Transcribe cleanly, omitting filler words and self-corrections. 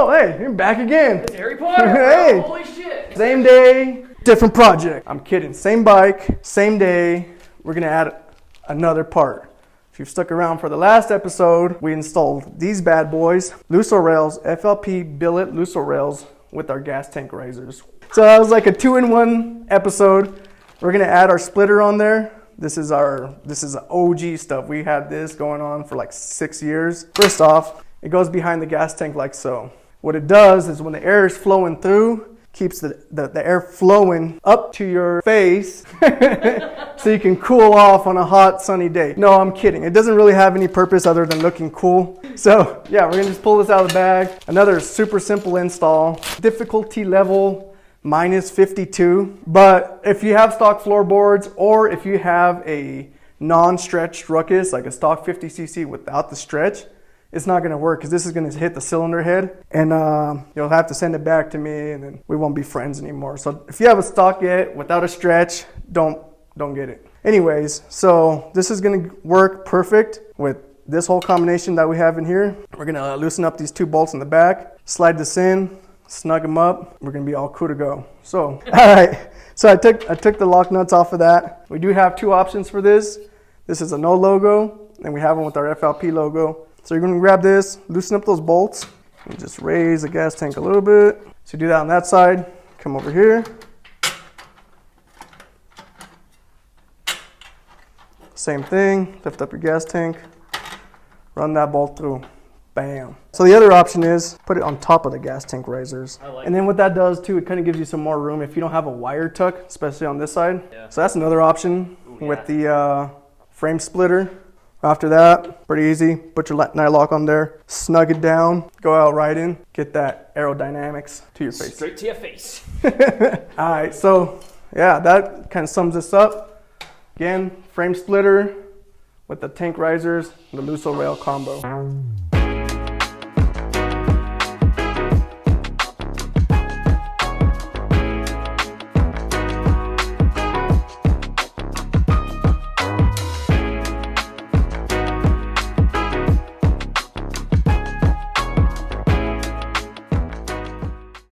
Oh, hey, you're back again. It's Harry Potter. Hey. Holy shit. Same day, different project. I'm kidding. Same bike, same day. We're going to add another part. If you've stuck around for the last episode, we installed these bad boys, Luso rails, FLP billet Luso rails with our gas tank risers. So that was like a 2-in-1 episode. We're going to add our splitter on there. This is OG stuff. We had this going on for like 6 years. First off, it goes behind the gas tank like so. What it does is when the air is flowing through, keeps the air flowing up to your face so you can cool off on a hot sunny day. No, I'm kidding. It doesn't really have any purpose other than looking cool. So yeah, we're gonna just pull this out of the bag. Another super simple install. Difficulty level -52. But if you have stock floorboards or if you have a non-stretched Ruckus, like a stock 50cc without the stretch, it's not going to work because this is going to hit the cylinder head and you'll have to send it back to me and then we won't be friends anymore. So if you have a stock yet without a stretch, don't get it. Anyways, so this is going to work perfect with this whole combination that we have in here. We're going to loosen up these 2 bolts in the back, slide this in, snug them up. We're going to be all cool to go. So, all right. So I took the lock nuts off of that. We do have 2 options for this. This is a no logo and we have one with our FLP logo. So you're going to grab this, loosen up those bolts, and just raise the gas tank a little bit. So do that on that side. Come over here. Same thing, lift up your gas tank, run that bolt through. Bam. So the other option is put it on top of the gas tank risers. And then what that does too, it kind of gives you some more room if you don't have a wire tuck, especially on this side. Yeah. So that's another option with the frame splitter. After that, pretty easy, put your nylock on there, snug it down, go out riding, get that aerodynamics to your face. Straight to your face. All right, so yeah, that kind of sums this up. Again, frame splitter with the tank risers, the Luso rail combo.